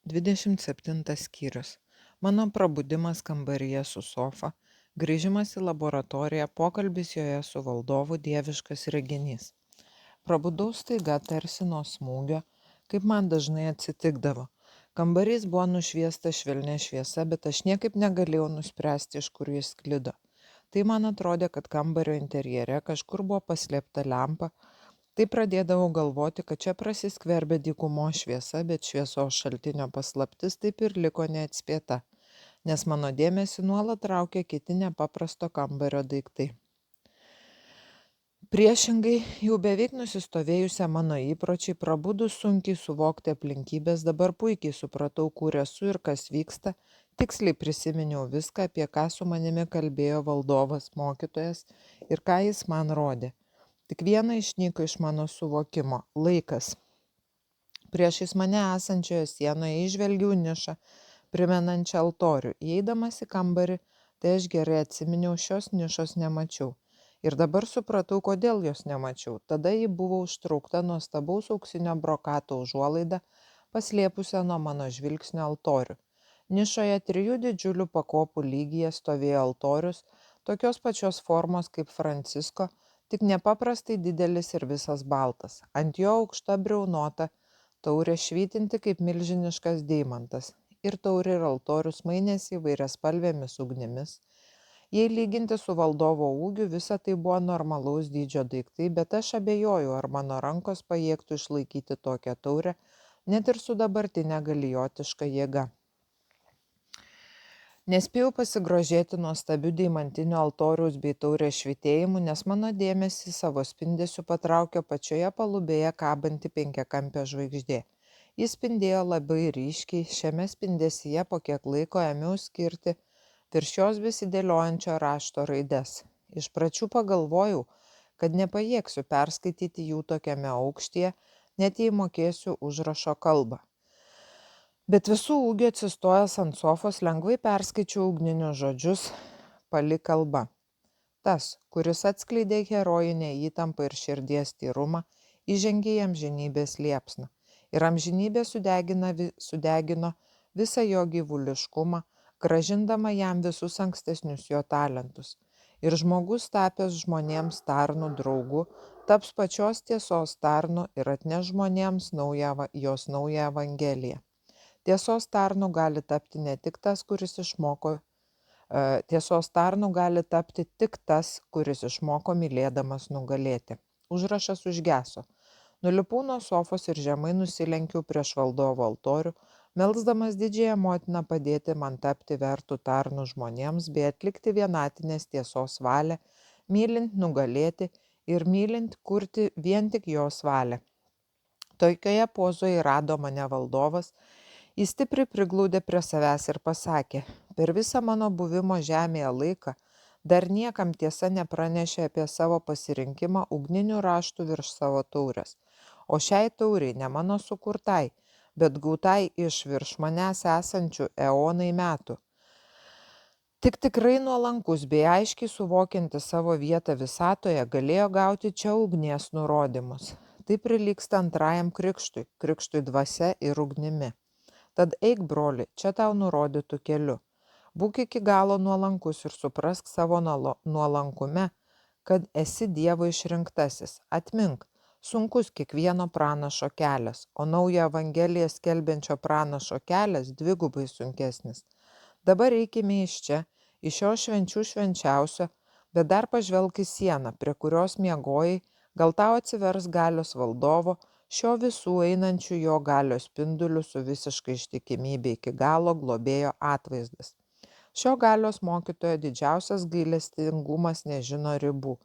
27 skyrius. Mano prabudimas kambaryje su sofa, grįžimas į laboratoriją, pokalbis joje su valdovu, dieviškas reginys. Prabudau staiga tarsi nuo smūgio, kaip man dažnai atsitikdavo. Kambarys buvo nušviestas švelnia šviesa, bet aš niekaip negalėjau nuspręsti, iš kur jis sklido. Tai man atrodė, kad kambario interjere kažkur buvo paslėpta lempa. Tai pradėdavau galvoti, kad čia prasiskverbia dykumos šviesa, bet šviesos šaltinio paslaptis taip ir liko neatspėta, nes mano dėmesį nuolat traukė kiti nepaprasto kambario daiktai. Priešingai, jau beveik nusistovėjusią mano įpročiai, prabudus sunkiai suvokti aplinkybės, dabar puikiai supratau, kur esu ir kas vyksta, tiksliai prisiminiau viską, apie ką su manimi kalbėjo valdovas, mokytojas ir ką jis man rodė. Tik viena išnyko iš mano suvokimo - laikas. Priešais mane esančioje sienoje įžvelgiau nišą, primenančią altorių. Įeidamas į kambarį, tai aš gerai atsiminiau, šios nišos nemačiau. Ir dabar supratau, kodėl jos nemačiau. Tada ji buvo užtraukta nuostabaus auksinio brokato užuolaida, paslėpusią nuo mano žvilgsnio altorių. Nišoje 3 didžiulių pakopų lygyje stovėjo altorius, tokios pačios formos kaip Francisko, tik nepaprastai didelis ir visas baltas. Ant jo aukšta briaunota taurė švytinti kaip milžiniškas deimantas. Ir taurė ir altorius mainėsi įvairiaspalvėmis ugnimis. Jei lyginti su valdovo ūgiu, visa tai buvo normalaus dydžio daiktai, bet aš abejoju, ar mano rankos pajėgtų išlaikyti tokią taurę, net ir su dabartinė galijotiška jėga. Nespėjau pasigrožėti nuostabiu deimantiniu altoriaus bei taurės švytėjimu, nes mano dėmesį savo spindesiu patraukė pačioje palubėje kabanti penkiakampė žvaigždė. Jis spindėjo labai ryškiai, šiame spindesyje po kiek laiko ėmiau skirti virš jos besidėliojančio rašto raides. Iš pradžių pagalvojau, kad nepajėgsiu perskaityti jų tokiame aukštyje, net jei mokėsiu užrašo kalbą. Bet visų ūgių atsistojęs ant sofos lengvai perskaičiau ugninius žodžius pali kalba. Tas, kuris atskleidė herojinę įtampą ir širdies tyrumą, įžengė į amžinybės liepsną. Ir amžinybė sudegino visą jo gyvuliškumą, grąžindama jam visus ankstesnius jo talentus. Ir žmogus tapęs žmonėms tarnu draugu, taps pačios tiesos tarnu ir atneš žmonėms jos naują evangeliją. Tiesos tarnu gali tapti ne tik tas, kuris išmoko, tiesos tarnu gali tapti tik tas, kuris išmoko mylėdamas nugalėti. Užrašas užgeso. Nulipau nuo sofos ir žemai nusilenkiau prieš valdovo altorių, melsdamas didžiąją motiną padėti man tapti vertų tarnų žmonėms bei atlikti vienatinės tiesos valią, mylint nugalėti ir mylint kurti vien tik jos valią. Tokioje pozoje rado mane valdovas. Jis stipriai priglaudė prie savęs ir pasakė, per visą mano buvimo žemėje laiką dar niekam tiesa nepranešė apie savo pasirinkimą ugninių raštų virš savo taurės, o šiai tauriai ne mano sukurtai, bet gautai iš virš manęs esančių eonai metų. Tik tikrai nuolankus bei aiškiai suvokianti savo vietą visatoje galėjo gauti čia ugnies nurodymus. Tai prilygsta antrajam krikštui dvasia ir ugnimi. Tad eik, broli, čia tau nurodytų keliu. Būk iki galo nuolankus ir suprask savo nuolankume, kad esi Dievo išrinktasis. Atmink, sunkus kiekvieno pranašo kelias, o naują evangeliją skelbiančio pranašo kelias dvigubai sunkesnis. Dabar eikime iš čia, iš šio švenčių švenčiausio, bet dar pažvelk į sieną, prie kurios miegojai, gal tau atsivers galios valdovo, šio visų einančių jo galios spindulių su visiškai ištikimybė iki galo globėjo atvaizdas. Šio galios mokytojo didžiausias gailestingumas nežino ribų.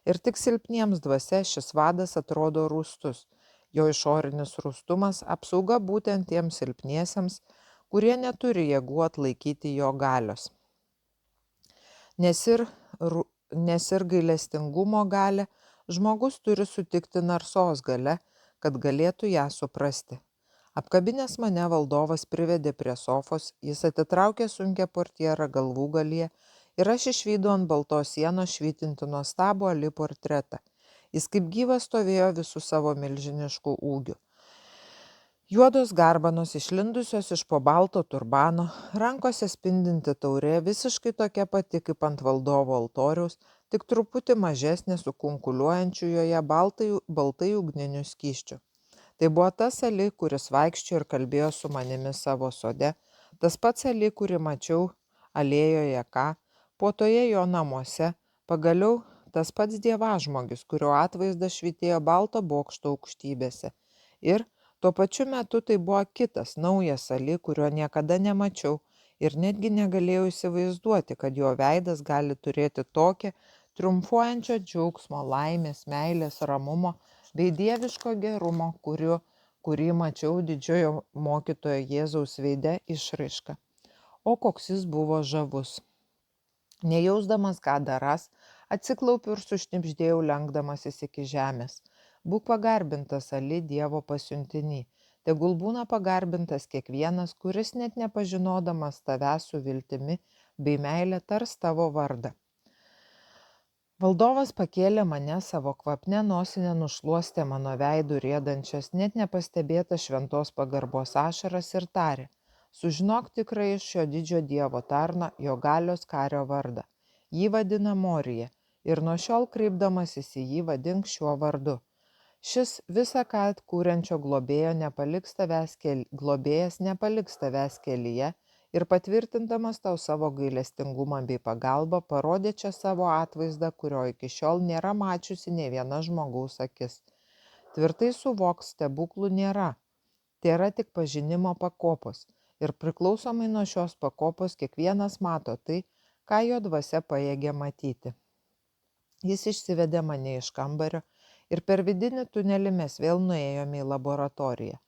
Ir tik silpniems dvasia šis vadas atrodo rūstus. Jo išorinis rūstumas apsauga būtent tiems silpniesiems, kurie neturi jėgų atlaikyti jo galios. Nes ir gailestingumo galia žmogus turi sutikti narsos galia, kad galėtų ją suprasti. Apkabinęs mane valdovas privedė prie sofos, jis atitraukė sunkią portierą galvūgalyje ir aš išvydau ant baltos sienos švytinti nuostabų Ali portretą. Jis kaip gyvas stovėjo visų savo milžiniškų ūgių. Juodos garbanos išlindusios iš po balto turbano, rankose spindinti taurė visiškai tokia pati kaip ant valdovo altoriaus, tik truputį mažesnė su kunkuliuojančiu joje baltai ugniniu skysčiu. Tai buvo tas Ali, kuris vaikščiojo ir kalbėjo su manimi savo sode, tas pats Ali, kurį mačiau alėjoje puotoje jo namuose, pagaliau tas pats dievažmogis, kurio atvaizdas švytėjo balto bokšto aukštybėse. Ir tuo pačiu metu tai buvo kitas, naujas Ali, kurio niekada nemačiau ir netgi negalėjau įsivaizduoti, kad jo veidas gali turėti tokią triumfuojančio džiaugsmo, laimės, meilės, ramumo bei dieviško gerumo, kurį mačiau didžiojo mokytojo Jėzaus veide išraišką. O koks jis buvo žavus. Nejausdamas, ką daras, atsiklaupiu ir sušnibždėjau, lenkdamasis iki žemės. Būk pagarbintas, Ali, Dievo pasiuntinį. Tegul būna pagarbintas kiekvienas, kuris net nepažinodamas tavęs su viltimi bei meilė tars tavo vardą. Valdovas pakėlė mane, savo kvapne nosinę nušluostė mano veidų rėdančias, net nepastebėtas šventos pagarbos ašaras ir tarė: sužinok tikrai iš šio didžio Dievo tarno, jo galios kario vardą. Jį vadina Morija ir nuo šiol kreipdamasis į jį vadink šiuo vardu. Šis visą ką kūrenčio globėjas nepaliks tavęs kelyje ir patvirtindamas tau savo gailestingumą bei pagalbą parodė čia savo atvaizdą, kurio iki šiol nėra mačiusi nei viena žmogaus akis. Tvirtai suvok, stebuklų nėra, tai yra tik pažinimo pakopos ir priklausomai nuo šios pakopos kiekvienas mato tai, ką jo dvasia pajėgia matyti. Jis išsivedė mane iš kambario ir per vidinį tunelį mes vėl nuėjome į laboratoriją.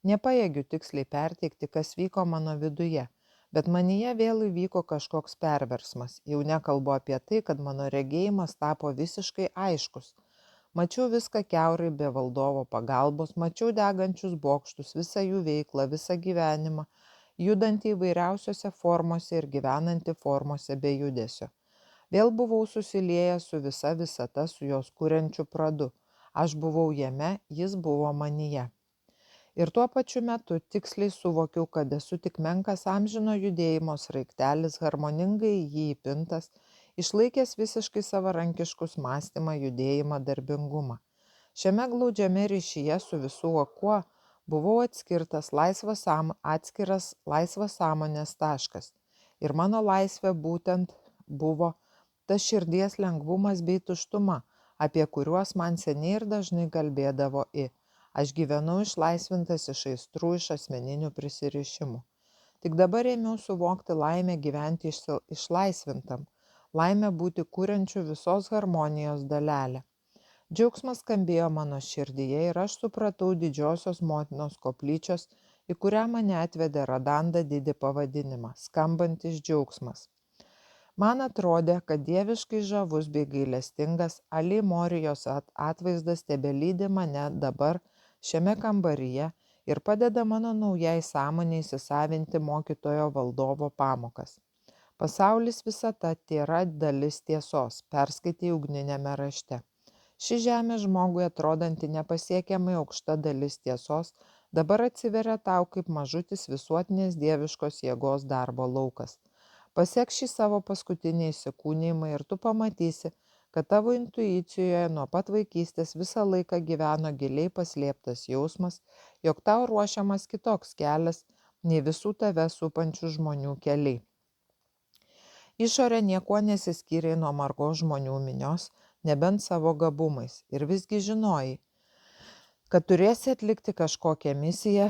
Nepajėgiu tiksliai perteikti, kas vyko mano viduje, bet manyje vėl įvyko kažkoks perversmas. Jau nekalbu apie tai, kad mano regėjimas tapo visiškai aiškus. Mačiau viską kiaurai be valdovo pagalbos, mačiau degančius bokštus, visą jų veiklą, visą gyvenimą, judantį įvairiausiose formose ir gyvenantį formose be judesio. Vėl buvau susiliejęs su visa visata, su jos kuriančiu pradu. Aš buvau jame, jis buvo manyje. Ir tuo pačiu metu tiksliai suvokiau, kad esu tik menkas amžino judėjimo sraigtelis, harmoningai jį įpintas, išlaikęs visiškai savarankiškus mąstymą, judėjimą, darbingumą. Šiame glaudžiame ryšyje su visų kuo buvau atskiras laisvas sąmonės taškas. Ir mano laisvė būtent buvo tas širdies lengvumas bei tuštuma, apie kuriuos man seniai ir dažnai kalbėdavo Aš gyvenau išlaisvintas iš aistrų, iš asmeninių prisirišimų. Tik dabar ėmiau suvokti laimę gyventi išlaisvintam, laimę būti kuriančių visos harmonijos dalelę. Džiaugsmas skambėjo mano širdyje ir aš supratau didžiosios motinos koplyčios, į kurią mane atvedė Radanda didį pavadinimą – skambantis džiaugsmas. Man atrodė, kad dieviškai žavus bei gailestingas Ali Morijos atvaizdas tebelydi mane dabar šiame kambaryje ir padeda mano naujai sąmonei įsisavinti mokytojo valdovo pamokas. Pasaulis visata tėra dalis tiesos, perskaitė ugniniame rašte. Ši žemė žmogui atrodanti nepasiekiamai aukšta dalis tiesos dabar atsiveria tau kaip mažutis visuotinės dieviškos jėgos darbo laukas. Pasiek šį savo paskutinį įsikūnijimą ir tu pamatysi, kad tavo intuicijoje nuo pat vaikystės visą laiką gyveno giliai paslėptas jausmas, jog tau ruošiamas kitoks kelias nei visų tave supančių žmonių keliai. Išorė niekuo nesiskyrė nuo margos žmonių minios, nebent savo gabumais, ir visgi žinojai, kad turėsi atlikti kažkokią misiją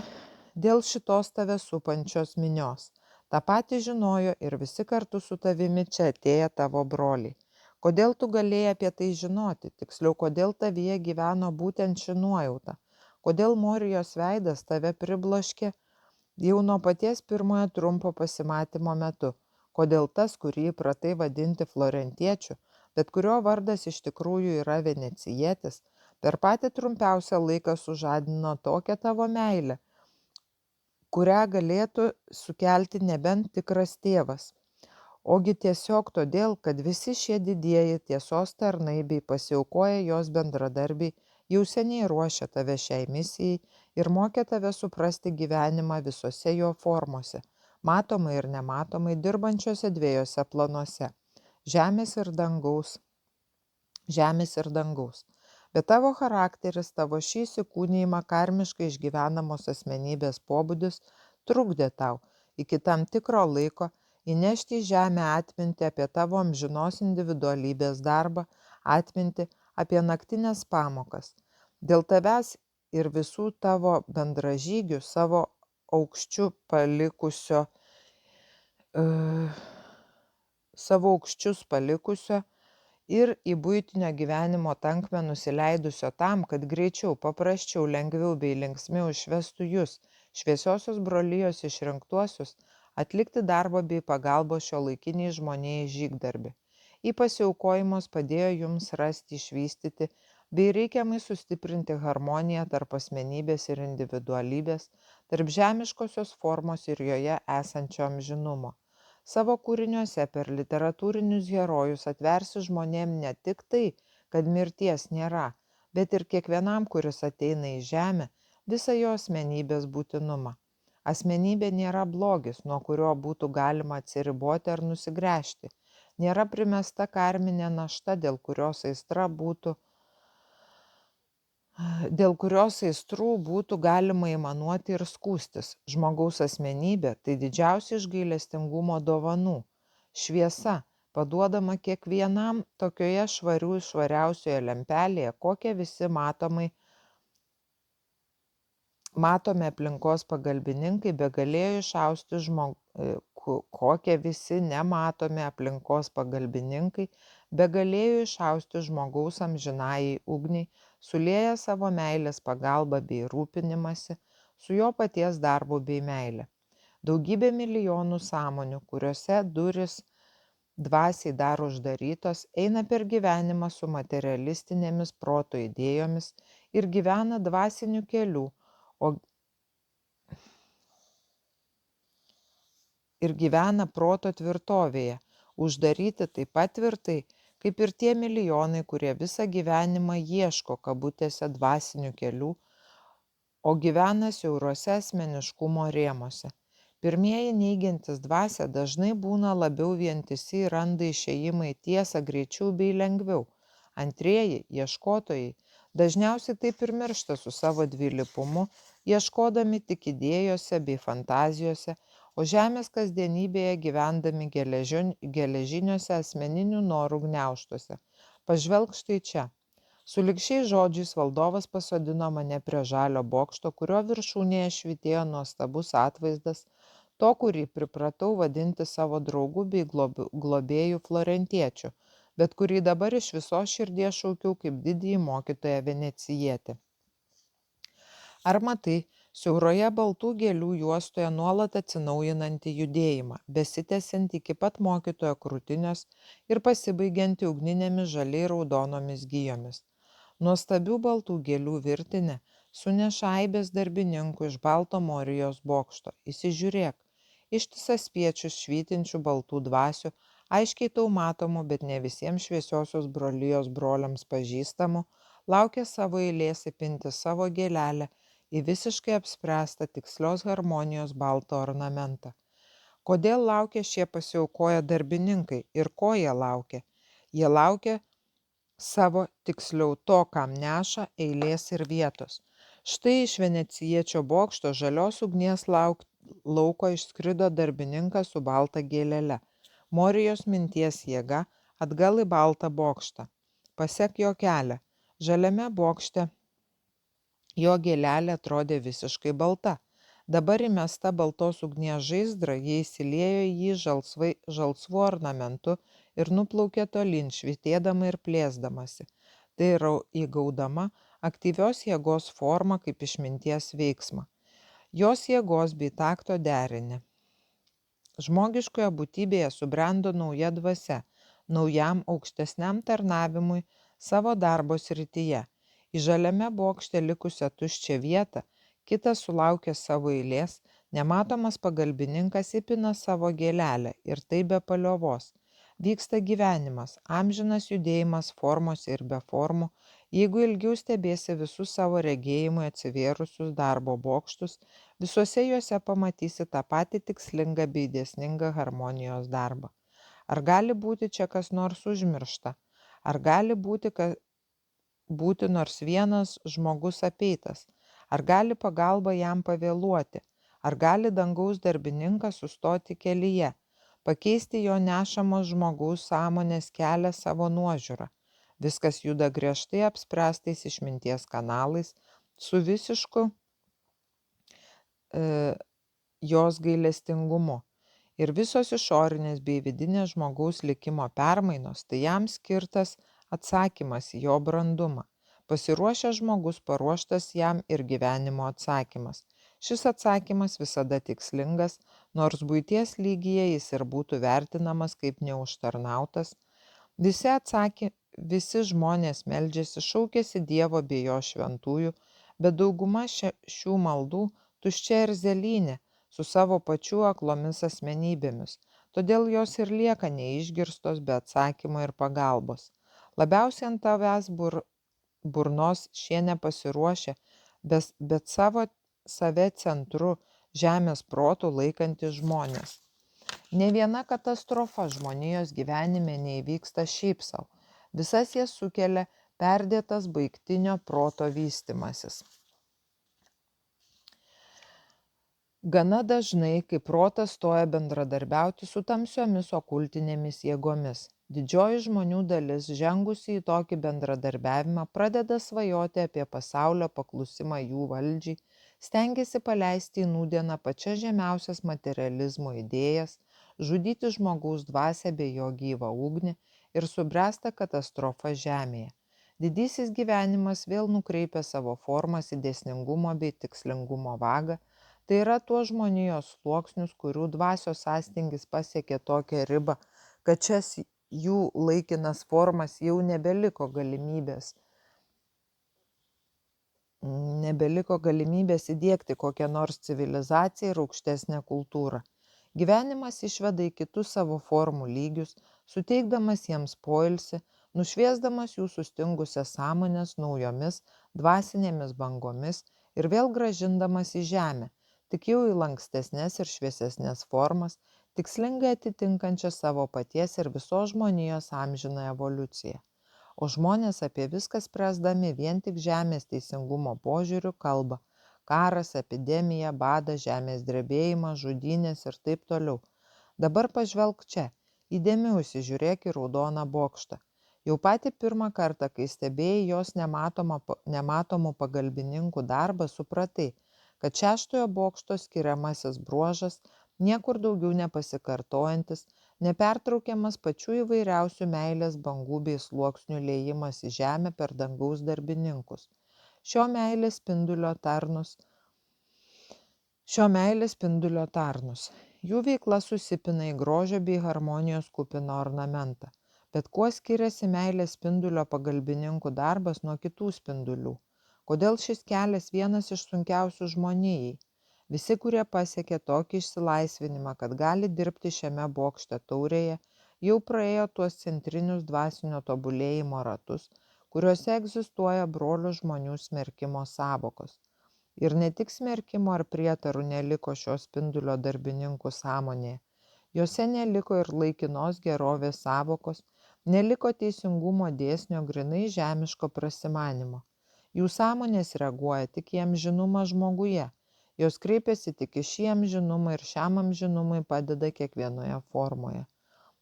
dėl šitos tave supančios minios. Ta pati žinojo ir visi kartu su tavimi čia atėję tavo broliai. Kodėl tu galėjai apie tai žinoti, tiksliau, kodėl tavyje gyveno būtent ši nuojauta, kodėl Morijos veidas tave pribloškė jau nuo paties pirmojo trumpo pasimatymo metu, kodėl tas, kurį įpratai vadinti florentiečiu, bet kurio vardas iš tikrųjų yra venecijietis, per patį trumpiausią laiką sužadino tokią tavo meilę, kurią galėtų sukelti nebent tikras tėvas. Ogi tiesiog todėl, kad visi šie didieji tiesos tarnai bei pasiaukoję jos bendradarbiai Jau seniai ruošė tave šiai misijai ir mokė tave suprasti gyvenimą visose jo formose, matomai ir nematomai dirbančiose dviejose planuose - žemės ir dangaus. Bet tavo charakteris, tavo šį įsikūnijimą karmiškai išgyvenamos asmenybės pobūdis trukdė tau iki tam tikro laiko įnešti į žemę atmintį apie tavo amžinos individualybės darbą, atmintį apie naktinės pamokas. Dėl tavęs ir visų tavo bendražygių savo aukščių palikusio ir į buitinio gyvenimo tankmę nusileidusio tam, kad greičiau, paprasčiau, lengviau bei linksmiau išvestų jūs, šviesiosios brolijos išrinktuosius, atlikti darbo bei pagalbos šiuolaikiniai žmonijai žygdarbį. Į pasiaukojimus padėjo jums rasti, išvystyti bei reikiamai sustiprinti harmoniją tarp asmenybės ir individualybės, tarp žemiškosios formos ir joje esančio amžinumo. Savo kūriniuose per literatūrinius herojus atversi žmonėm ne tik tai, kad mirties nėra, bet ir kiekvienam, kuris ateina į žemę, visą jo asmenybės būtinumą. Asmenybė nėra blogis, nuo kurio būtų galima atsiriboti ar nusigręžti. Nėra primesta karminė našta, dėl kurios aistrų būtų galima aimanuoti ir skųstis. Žmogaus asmenybė tai didžiausia iš gailestingumo dovanų. Šviesa, paduodama kiekvienam tokioje švariausioje lempelėje, kokią visi matomi aplinkos pagalbininkai begalėjo išausti kokie visi nematomi aplinkos pagalbininkai begalėjo išausti žmogaus amžinajai ugniai, sulieja savo meilės pagalbą bei rūpinimąsi su jo paties darbu bei meile. Daugybė milijonų sąmonių, kuriuose duris dvasiai dar uždarytos, eina per gyvenimą su materialistinėmis proto idėjomis ir gyvena dvasiniu keliu, ir gyvena proto tvirtovėje, uždaryti taip pat tvirtai, kaip ir tie milijonai, kurie visą gyvenimą ieško kabutėse dvasinių kelių, o gyvena siauruose asmeniškumo rėmuose. Pirmieji neigiantis dvasią dažnai būna labiau vientisi ir randa išėjimą į tiesą greičiau bei lengviau. Antrieji, ieškotojai, dažniausiai taip ir miršta su savo dvilypumu, ieškodami tik idėjose bei fantazijose, o žemės kasdienybėje gyvendami geležiniuose asmeninių norų gniaužtuose. Pažvelk štai čia. Sulig šiais žodžiais valdovas pasodino mane prie žalio bokšto, kurio viršūnėje švytėjo nuostabus atvaizdas, to, kurį pripratau vadinti savo draugu bei globėjų florentiečiu, bet kurį dabar iš visos širdies šaukiau kaip didįjį mokytoją venecijietį. Ar matai, siauroje baltų gėlių juostoje nuolat atsinaujinantį judėjimą, besitęsiantį iki pat mokytojo krūtinės ir pasibaigiantį ugninėmis žaliai raudonomis gijomis. Nuostabių baltų gėlių virtinė suneša aibės darbininkų iš balto Morijos bokšto. Įsižiūrėk, ištisas spiečius švytinčių baltų dvasių, aiškiai tau matomų, bet ne visiems šviesiosios brolijos broliams pažįstamų, laukia savo eilės įpinti savo gėlelę į visiškai apspręstą tikslios harmonijos baltą ornamentą. Kodėl laukia šie pasiaukoję darbininkai ir ko jie laukia? Jie laukia savo, tiksliau to, kam neša, eilės ir vietos. Štai iš venecijiečio bokšto žalios ugnies lauko išskrido darbininkas su balta gėlele. Morijos minties jėga atgal į baltą bokštą. Pasek jo kelią. Žaliame bokšte jo gėlelė atrodė visiškai balta. Dabar įmesta baltos ugnies žaizdra, jie įsiliejo į jį žalsvu ornamentu ir nuplaukė tolyn, švytėdama ir plėsdamasi. Tai yra įgaudama aktyvios jėgos formą kaip išminties veiksmą. Jos jėgos bei takto derinį. Žmogiškoje būtybėje subrendo nauja dvasia, naujam aukštesniam tarnavimui savo darbo srityje. Į žaliame bokšte likusią tuščią vietą kitas sulaukė savo eilės, nematomas pagalbininkas įpina savo gėlelę ir tai be paliovos. Vyksta gyvenimas, amžinas judėjimas formose ir be formų, Jeigu ilgiau stebėsi visus savo regėjimui atsivėrusius darbo bokštus, visuose juose pamatysi tą patį tikslingą bei dėsningą harmonijos darbą. Ar gali būti čia kas nors užmiršta? Ar gali būti nors vienas žmogus apeitas? Ar gali pagalba jam pavėluoti? Ar gali dangaus darbininkas sustoti kelyje, pakeisti jo nešamos žmogaus sąmonės kelią savo nuožiūrą? Viskas juda griežtai apspręstais išminties kanalais, su visišku jos gailestingumu. Ir visos išorinės bei vidinės žmogaus likimo permainos tai jam skirtas atsakymas į jo brandumą. Pasiruošęs žmogus paruoštas jam ir gyvenimo atsakymas. Šis atsakymas visada tikslingas, nors buities lygyje jis ir būtų vertinamas kaip neužtarnautas. Visi žmonės meldžiasi, šaukėsi Dievo bei jo šventųjų, bet dauguma šių maldų tuščia erzelynė su savo pačių aklomis asmenybėmis, todėl jos ir lieka neišgirstos be atsakymo ir pagalbos. Labiausiai ant tavęs burnos šie nepasiruošę, bet save centru žemės protų laikantys žmonės. Ne viena katastrofa žmonijos gyvenime neįvyksta šiaip sau. Visas jas sukelia perdėtas baigtinio proto vystymasis. Gana dažnai, kai protas stoja bendradarbiauti su tamsiomis okultinėmis jėgomis, didžioji žmonių dalis, žengusi į tokį bendradarbiavimą, pradeda svajoti apie pasaulio paklusimą jų valdžiai, stengiasi paleisti į nūdieną pačias žemiausias materializmo idėjas, žudyti žmogaus dvasią bei jo gyvą ugnį ir subręsta katastrofa žemėje. Didysis gyvenimas vėl nukreipia savo formas į dėsningumo bei tikslingumo vagą, tai yra tuos žmonijos sluoksnius, kurių dvasios sąstingis pasiekė tokią ribą, kad šias jų laikinas formas jau nebeliko galimybės įdiegti kokią nors civilizaciją ir aukštesnę kultūrą. Gyvenimas išveda į kitus savo formų lygius, suteikdamas jiems poilsį, nušviesdamas jų sustingusias sąmonės naujomis dvasinėmis bangomis ir vėl grąžindamas į žemę, tik jau į lankstesnės ir šviesesnės formas, tikslingai atitinkančias savo paties ir visos žmonijos amžiną evoliuciją. O žmonės apie viską spręsdami vien tik žemės teisingumo požiūriu kalba: karas, epidemija, badas, žemės drebėjimas, žudynės ir taip toliau. Dabar pažvelk čia, įdėmiau įsižiūrėk į raudoną bokštą. Jau patį pirmą kartą, kai stebėjai jos nematomų pagalbininkų darbą, supratai, kad šeštojo bokšto skiriamasis bruožas niekur daugiau nepasikartojantis, nepertraukiamas pačių įvairiausių meilės bangų bei sluoksnių liejimas į žemę per dangaus darbininkus. Šio meilės spindulio tarnus. Jų veikla susipina į grožio bei harmonijos kupiną ornamentą. Bet kuo skiriasi meilės spindulio pagalbininkų darbas nuo kitų spindulių? Kodėl šis kelias vienas iš sunkiausių žmonijai? Visi, kurie pasiekė tokį išsilaisvinimą, kad gali dirbti šiame bokšte taurėje, jau praėjo tuos centrinius dvasinio tobulėjimo ratus, kuriuose egzistuoja brolių žmonių smerkimo sąvokos. Ir ne tik smerkimo ar prietarų neliko šio spindulio darbininkų sąmonėje, jose neliko ir laikinos gerovės sąvokos, neliko teisingumo dėsnio grynai žemiško prasimanimo. Jų sąmonės reaguoja tik į amžinumą žmoguje. Jos kreipiasi tik į šį amžinumą ir šiam amžinumui padeda kiekvienoje formoje.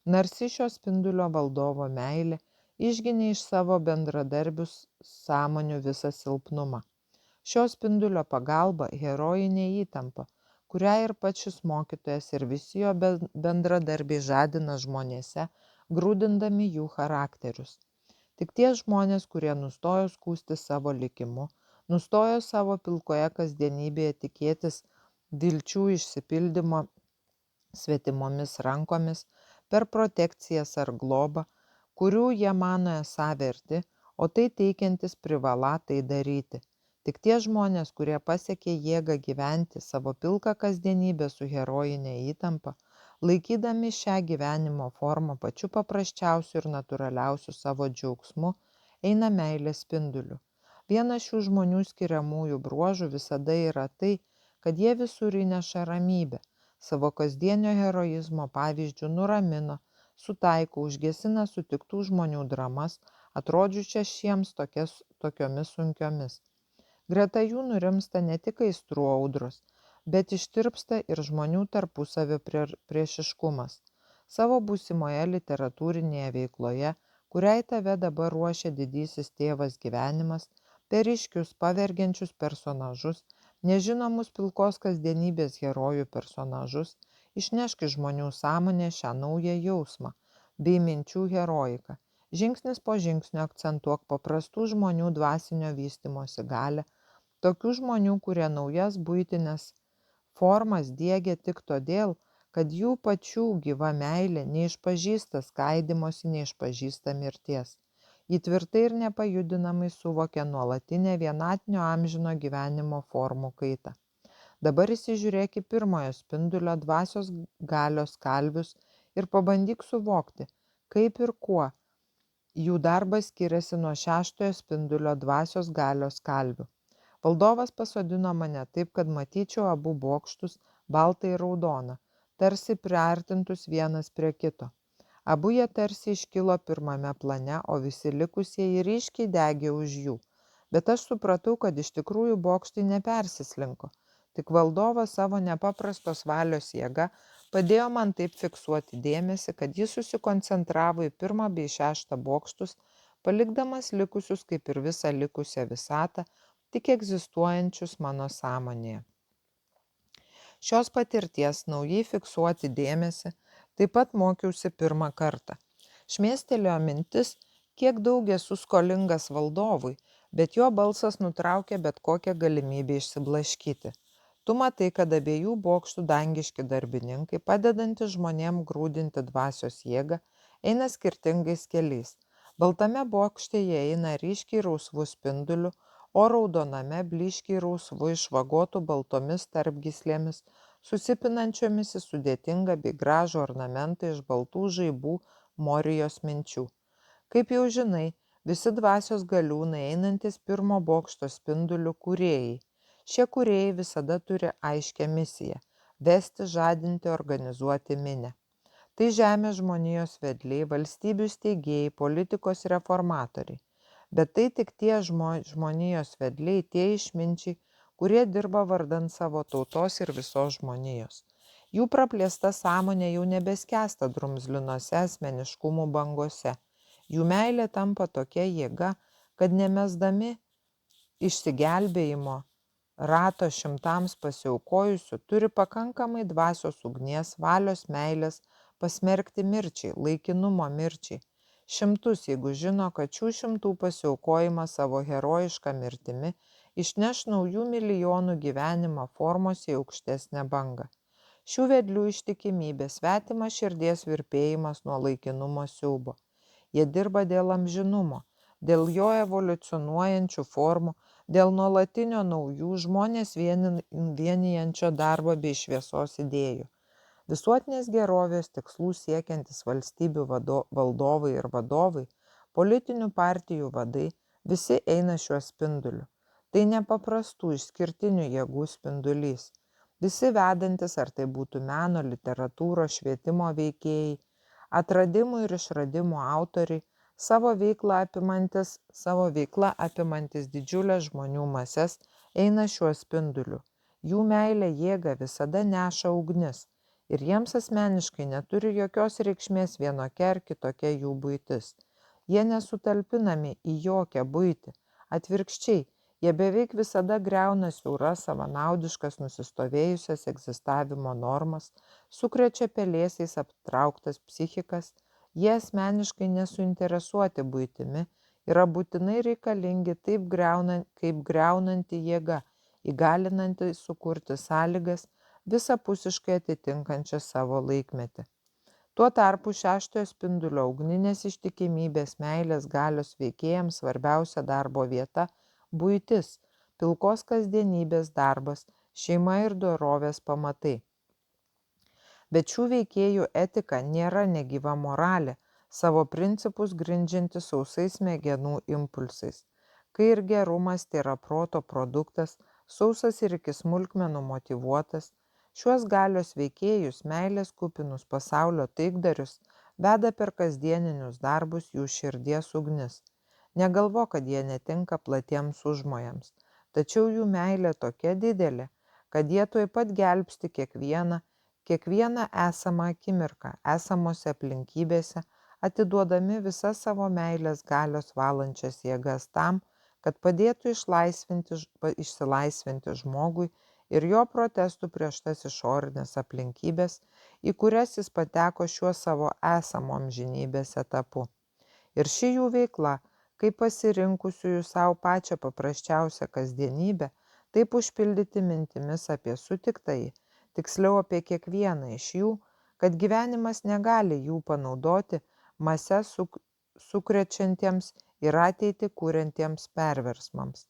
Narsi šio spindulio valdovo meilė išginė iš savo bendradarbių sąmonių visą silpnumą. Šio spindulio pagalba herojinė įtampa, kurią ir pats šis mokytojas ir visi jo bendradarbiai žadina žmonėse, grūdindami jų charakterius. Tik tie žmonės, kurie nustojo skųsti savo likimu, nustojo savo pilkoje kasdienybėje tikėtis vilčių išsipildymo svetimomis rankomis per protekcijas ar globą, kurių jie mano esą verti, o tai teikiantis privalą tai daryti. Tik tie žmonės, kurie pasiekė jėgą gyventi savo pilką kasdienybę su herojinė įtampa, laikydami šią gyvenimo formą pačiu paprasčiausiu ir natūraliausiu savo džiaugsmu, eina meilės spinduliu. Vienas šių žmonių skiriamųjų bruožų visada yra tai, kad jie visur įneša ramybę. Savo kasdienio heroizmo pavyzdžių nuramino, sutaiko, užgesina sutiktų žmonių dramas, atrodžiusias šiems tokiomis sunkiomis. Greta jų nurimsta ne tik aistrų audros, bet ištirpsta ir žmonių tarpusavio priešiškumas. Savo būsimoje literatūrinėje veikloje, kuriai tave dabar ruošia didysis tėvas gyvenimas, per ryškius pavergiančius personažus, nežinomus pilkos kasdienybės herojų personažus, išnešk iš žmonių sąmonę šią naują jausmą bei minčių heroiką. Žingsnis po žingsnio akcentuok paprastų žmonių dvasinio vystymosi galią, tokių žmonių, kurie naujas buitines formas diegia tik todėl, kad jų pačių gyva meilė neišpažįsta skaidymosi, neišpažįsta mirties. Ji tvirtai ir nepajudinamai suvokia nuolatinę vienatinio amžino gyvenimo formų kaitą. Dabar įsižiūrėk į pirmojo spindulio dvasios galios kalvius ir pabandyk suvokti, kaip ir kuo jų darbas skiriasi nuo šeštojo spindulio dvasios galios kalvių. Valdovas pasodino mane taip, kad matyčiau abu bokštus, baltą ir raudoną, tarsi priartintus vienas prie kito. Abu jie tarsi iškilo pirmame plane, o visi likusieji ryškiai degė už jų. Bet aš supratau, kad iš tikrųjų bokštai nepersislinko. Tik valdovas savo nepaprastos valios jėga padėjo man taip fiksuoti dėmesį, kad jis susikoncentravo į pirmą bei šeštą bokštus, palikdamas likusius kaip ir visą likusią visatą, tik egzistuojančius mano sąmonėje. Šios patirties naujai fiksuoti dėmesį taip pat mokiausi pirmą kartą. Šmėstelėjo mintis, kiek daug esu skolingas valdovui, bet jo balsas nutraukė bet kokią galimybę išsiblaškyti. Tu matai, kad abiejų bokštų dangiški darbininkai, padedantys žmonėm grūdinti dvasios jėgą, eina skirtingais keliais. Baltame bokšte jie eina ryškiai rausvų spindulių, o raudoname blyškiai rausvų išvagotų baltomis tarpgyslėmis, susipinančiomis į sudėtingą bei gražų ornamentą iš baltų žaibų Morijos minčių. Kaip jau žinai, visi dvasios galiūnai einantis pirmo bokšto spindulių kūrėjai. Šie kūrėjai visada turi aiškią misiją – vesti, žadinti, organizuoti minią. Tai žemės žmonijos vedliai, valstybių steigėjai, politikos reformatoriai. Bet tai tik tie žmonijos vedliai, tie išminčiai, kurie dirba vardan savo tautos ir visos žmonijos. Jų praplėsta sąmonė jau nebeskęsta drumzlinuose asmeniškumų bangose. Jų meilė tampa tokia jėga, kad nemesdami išsigelbėjimo rato šimtams pasiaukojusių turi pakankamai dvasios ugnies, valios meilės pasmerkti mirčiai, laikinumo mirčiai. Šimtus, jeigu žino, kad šių šimtų pasiaukojimas savo herojišką mirtimi išneš naujų milijonų gyvenimo formos į aukštesnę bangą. Šių vedlių ištikimybė, svetimas širdies virpėjimas nuo laikinumo siaubo. Jie dirba dėl amžinumo, dėl jo evoliucionuojančių formų, dėl nuolatinio naujų žmonės vienijančio darbo bei šviesos idėjų. Visuotinės gerovės tikslų siekiantis valstybių valdovai ir vadovai, politinių partijų vadai, visi eina šiuo spinduliu. Tai nepaprastų išskirtinių jėgų spindulys. Visi vedantis, ar tai būtų meno, literatūros, švietimo veikėjai, atradimų ir išradimų autoriai, savo veiklą apimantis didžiulės žmonių mases, eina šiuo spinduliu. Jų meilę jėgą visada neša ugnis ir jiems asmeniškai neturi jokios reikšmės vienokia ar kitokia jų buitis. Jie nesutalpinami į jokią buitį. Atvirkščiai, jie beveik visada griauna siauras, savanaudiškas, nusistovėjusias egzistavimo normas, sukrečia pelėsiais aptrauktas psichikas. Jie asmeniškai nesuinteresuoti buitimi, yra būtinai reikalingi kaip griaunanti jėga, įgalinanti sukurti sąlygas visapusiškai atitinkančias savo laikmetį. Tuo tarpu šeštojo spindulio ugninės ištikimybės meilės galios veikėjams svarbiausia darbo vieta – buitis, pilkos kasdienybės darbas, šeima ir dorovės pamatai. Bet šių veikėjų etika nėra negyva moralė, savo principus grindžianti sausais smegenų impulsais. Kai ir gerumas tėra proto produktas, sausas ir iki smulkmenų motyvuotas, šiuos galios veikėjus, meilės kupinus pasaulio taikdarius, veda per kasdieninius darbus jų širdies ugnis. Negalvo, kad jie netinka platiems užmojams, tačiau jų meilė tokia didelė, kad jie tuoj pat gelbsti kiekvieną esamą akimirką, esamose aplinkybėse, atiduodami visas savo meilės galios valančias jėgas tam, kad padėtų išsilaisvinti žmogui ir jo protestų prieš tas išorinės aplinkybės, į kurias jis pateko šiuo savo esamo amžinybės etapu. Ir ši jų veikla, kaip pasirinkusiųjų savo pačią paprasčiausią kasdienybę, taip užpildyti mintimis apie sutiktąjį, tiksliau apie kiekvieną iš jų, kad gyvenimas negali jų panaudoti mase sukrečiantiems ir ateitį kuriantiems perversmams.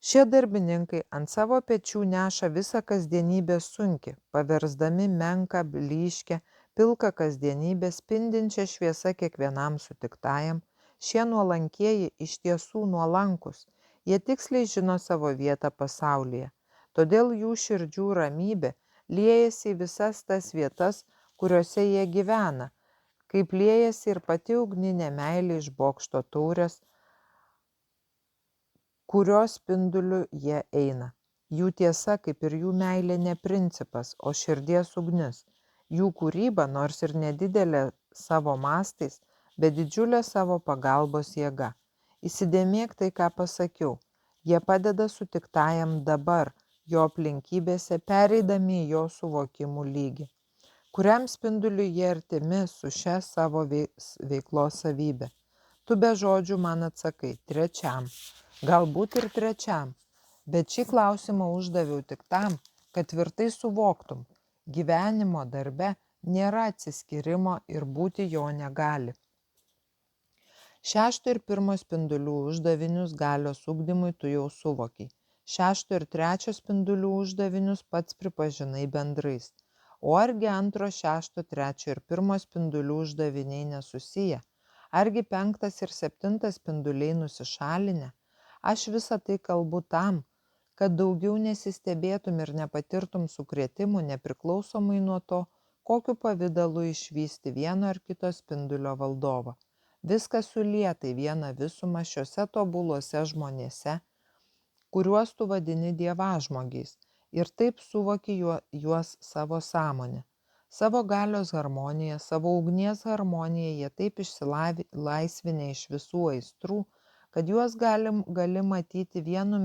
Šie darbininkai ant savo pečių neša visą kasdienybę sunki, paversdami menką, blyškę, pilką kasdienybę spindinčią šviesą kiekvienam sutiktajam. Šie nuolankieji iš tiesų nuolankus, jie tiksliai žino savo vietą pasaulyje. Todėl jų širdžių ramybė liejasi į visas tas vietas, kuriuose jie gyvena, kaip liejasi ir pati ugninė meilė iš bokšto taurės, kurios spinduliu jie eina. Jų tiesa, kaip ir jų meilė, ne principas, o širdies ugnis. Jų kūryba, nors ir nedidelė savo mastais, bet didžiulė savo pagalbos jėga. Įsidėmėk tai, ką pasakiau. Jie padeda sutiktajam dabar, jo aplinkybėse, pereidami į jo suvokimų lygį, kuriam spinduliui jie artimi su šia savo veiklos savybė. Tu be žodžių man atsakai, trečiam, galbūt ir trečiam, bet šį klausimą uždaviau tik tam, kad tvirtai suvoktum, gyvenimo darbe nėra atsiskyrimo ir būti jo negali. Šešto ir pirmo spindulių uždavinius galios ugdymui tu jau suvokiai. Šešto ir trečio spindulių uždavinius pats pripažinai bendrais. O argi antro, šešto, trečio ir pirmo spindulių uždaviniai nesusiję? Argi penktas ir septintas spinduliai nusišalinę? Aš visą tai kalbu tam, kad daugiau nesistebėtum ir nepatirtum sukrėtimų nepriklausomai nuo to, kokiu pavidalu išvysti vieno ar kito spindulio valdovą. Viskas sulieta į vieną visumą šiuose tobuluose žmonėse, kuriuos tu vadini dievažmogiais, ir taip suvoki juos savo sąmonę. Savo galios harmoniją, savo ugnies harmoniją jie taip išsilaisvinę iš visų aistrų, kad juos gali matyti vienu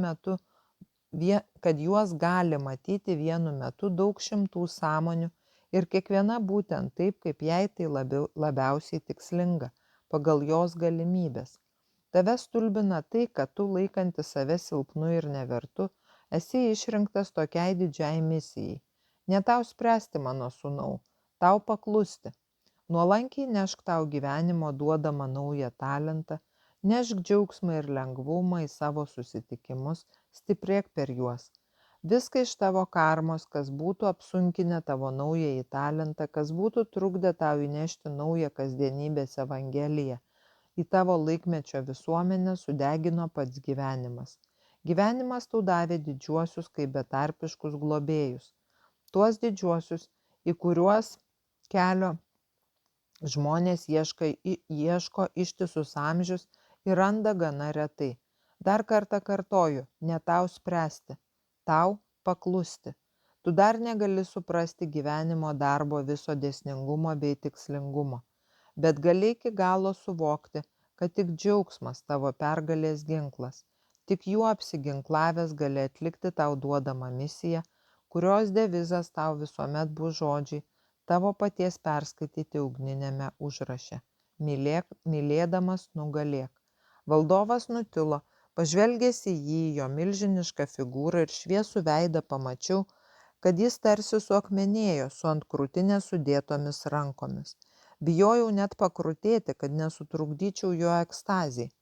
metu daug šimtų sąmonių ir kiekviena būtent taip, kaip jai tai labiausiai tikslinga, pagal jos galimybės. Tave stulbina tai, kad tu, laikantis save silpnu ir nevertu, esi išrinktas tokiai didžiai misijai. Ne tau spręsti, mano sūnau, tau paklusti. Nuolankiai nešk tau gyvenimo duodamą naują talentą, nešk džiaugsmą ir lengvumą į savo susitikimus, stiprėk per juos. Viską iš tavo karmos, kas būtų apsunkinę tavo naująjį talentą, kas būtų trukdę tau įnešti naują kasdienybės evangeliją, į tavo laikmečio visuomenę sudegino pats gyvenimas. Gyvenimas tau davė didžiuosius kaip betarpiškus globėjus. Tuos didžiuosius, į kuriuos kelio žmonės ieško ištisus amžius ir randa gana retai. Dar kartą kartoju, ne tau spręsti, tau paklusti. Tu dar negali suprasti gyvenimo darbo viso dėsningumo bei tikslingumo, bet gali iki galo suvokti, kad tik džiaugsmas tavo pergalės ginklas, tik juo apsiginklavęs gali atlikti tau duodamą misiją, kurios devizas tau visuomet bus žodžiai, tavo paties perskaityti ugninėme užraše. Mylėdamas nugalėk. Valdovas nutilo, pažvelgęs į jį, jo milžinišką figūrą ir šviesų veidą pamačiau, kad jis tarsi suakmenėjo su ant krūtinės sudėtomis rankomis. Bijojau net pakrutėti, kad nesutrukdyčiau jo ekstazijai.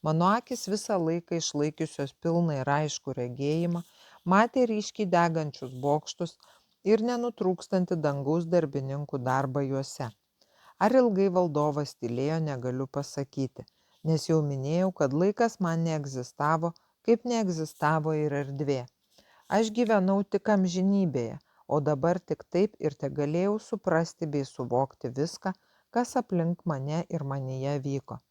Mano akis visą laiką išlaikiusios pilną ir aiškų regėjimą, Matė ryškiai degančius bokštus ir nenutrūkstantį dangaus darbininkų darbą juose. Ar ilgai valdovas tylėjo, negaliu pasakyti, nes jau minėjau, kad laikas man neegzistavo, kaip neegzistavo ir erdvė. Aš gyvenau tik amžinybėje, o dabar tik taip ir tegalėjau suprasti bei suvokti viską, kas aplink mane ir manyje vyko.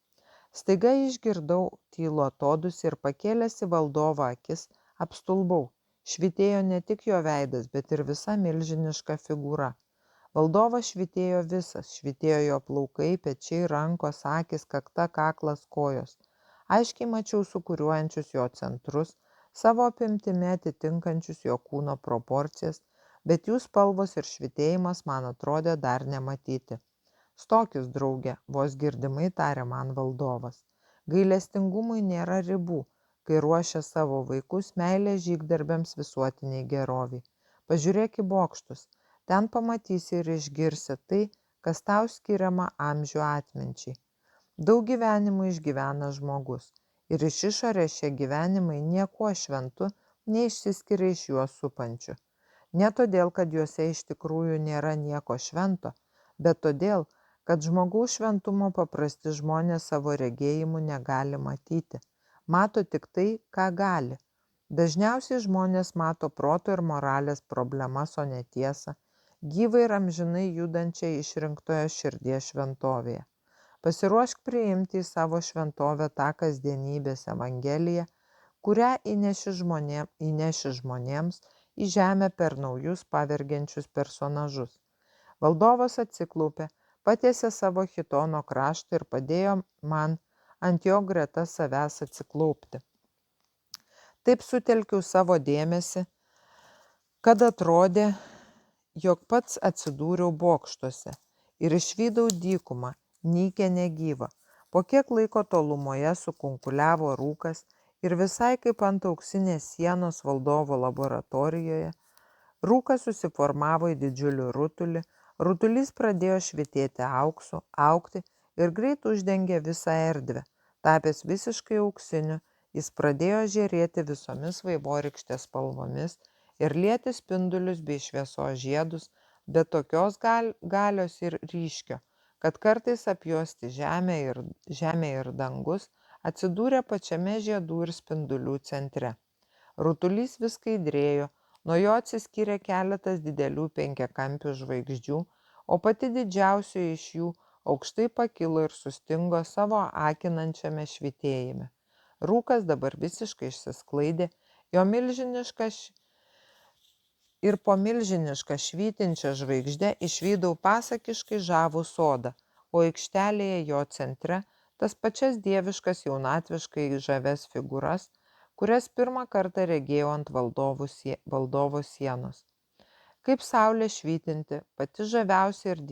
Staiga išgirdau tylų atodūsį ir pakėlęs į valdovą akis, apstulbau. Švytėjo ne tik jo veidas, bet ir visa milžiniška figūra. Valdovas švytėjo visas, švytėjo jo plaukai, pečiai, rankos, akys, kakta, kaklas, kojos. Aiškiai mačiau sūkuriuojančius jo centrus, savo apimtimi atitinkančius jo kūno proporcijas, bet jų spalvos ir švytėjimas man atrodė dar nematyti. Stokis, draugė, vos girdimai tarė man valdovas. Gailestingumui nėra ribų, kai ruošia savo vaikus meilės žygdarbiams visuotiniai geroviai. Pažiūrėk į bokštus. Ten pamatysi ir išgirsi tai, kas tau skiriama amžių atminčiai. Daug gyvenimų išgyvena žmogus, ir iš išorės šie gyvenimai niekuo šventu neišsiskiria iš juos supančių. Ne todėl, kad juose iš tikrųjų nėra nieko švento, bet todėl, kad žmogaus šventumo paprasti žmonės savo regėjimu negali matyti. Mato tik tai, ką gali. Dažniausiai žmonės mato proto ir moralės problemas, o ne tiesą, gyvai ir amžinai judančią išrinktojo širdies šventovėje. Pasiruošk priimti į savo šventovę tą kasdienybės evangeliją, kurią įneši žmonėms į žemę per naujus pavergiančius personažus. Valdovas atsiklaupė, patiesė savo chitono kraštą ir padėjo man ant jo greta savęs atsiklaupti. Taip sutelkiau savo dėmesį, kad atrodė, jog pats atsidūriau bokštuose ir išvydau dykumą, nykę negyvą. Po kiek laiko tolumoje sukunkuliavo rūkas ir visai kaip ant auksinės sienos valdovo laboratorijoje, rūkas susiformavo į didžiulį rutulį, rutulys pradėjo švytėti auksu, augti ir greit uždengė visą erdvę. Tapęs visiškai auksiniu, jis pradėjo žėrėti visomis vaivorykštės spalvomis ir lieti spindulius bei šviesos žiedus, bet tokios galios ir ryškio, kad kartais apjuosti žemė ir dangus atsidūrė pačiame žiedų ir spindulių centre. Rutulys vis skaidrėjo, nuo jo atsiskyrė keletas didelių penkiakampių žvaigždžių, o pati didžiausioji iš jų aukštai pakilo ir sustingo savo akinančiame švytėjime. Rūkas dabar visiškai išsisklaidė, jo ir po milžinišką švytinčią žvaigždę išvydau pasakiškai žavų sodą, o aikštelėje jo centre tas pačias dieviškas jaunatviškai žavias figūras, kurias pirmą kartą regėjau ant valdovo sienos. Kaip saulė švytinti, pati žaviausia ir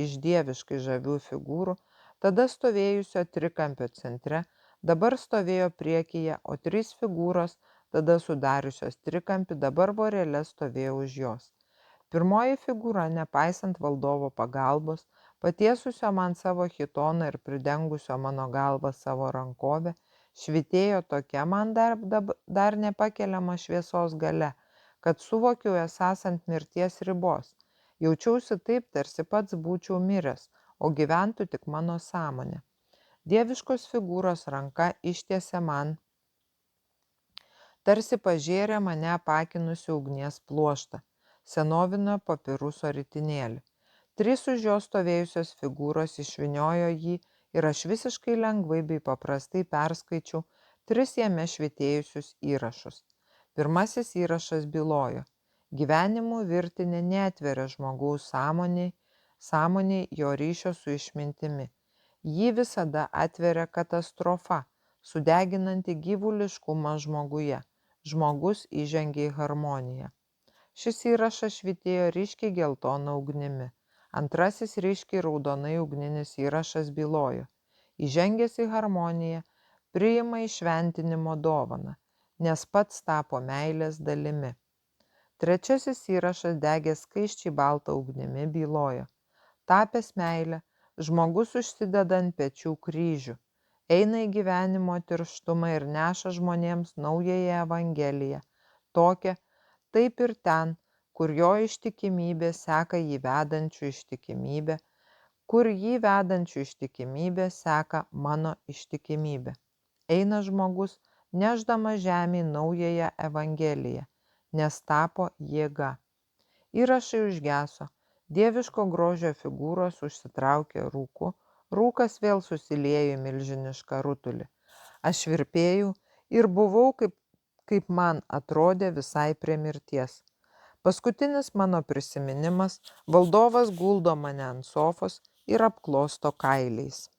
iš dieviškai žavių figūrų, tada stovėjusio trikampio centre, dabar stovėjo priekyje, o trys figūros, tada sudariusios trikampį, dabar vorele stovėjo už jos. Pirmoji figūra, nepaisant valdovo pagalbos, patiesusio man savo chitoną ir pridengusio mano galvą savo rankovę, švytėjo tokia man dar nepakeliama šviesos galia, kad suvokiau esąs ant mirties ribos. Jaučiausi taip, tarsi pats būčiau miręs, o gyventų tik mano sąmonė. Dieviškos figūros ranka ištiesė man, tarsi pažėrė mane apakinusi ugnies pluoštą, senovinio papiruso ritinėlį. Trys už jo stovėjusios figūros išvyniojo jį ir aš visiškai lengvai bei paprastai perskaičiau tris jame švytėjusius įrašus. Pirmasis įrašas bylojo: gyvenimų virtinė neatveria žmogaus sąmoniai jo ryšio su išmintimi. Jį visada atveria katastrofa, sudeginanti gyvuliškumą žmoguje. Žmogus įžengė į harmoniją. Šis įrašas švytėjo ryškiai geltona ugnimi. Antrasis ryškiai raudonai ugninis įrašas bylojo: įžengęs į harmoniją, priima įšventinimo dovaną, nes pats tapo meilės dalimi. Trečiasis įrašas degęs skaisčiai baltą ugnimi bylojo: tapęs meilę, žmogus užsideda ant pečių kryžių, eina į gyvenimo tirštumą ir neša žmonėms naująją Evangeliją, tokią, taip ir ten, kur jo ištikimybė seka jį vedančių ištikimybę, kur jį vedančių ištikimybė seka mano ištikimybė. Eina žmogus, nešdamas žemėn naująją Evangeliją, nes tapo jėga. Įrašai užgeso, dieviško grožio figūros užsitraukė rūku, rūkas vėl susiliejo į milžinišką rutulį. Aš virpėjau ir buvau, kaip man atrodė, visai prie mirties. Paskutinis mano prisiminimas: valdovas guldo mane ant sofos ir apklosto kailiais.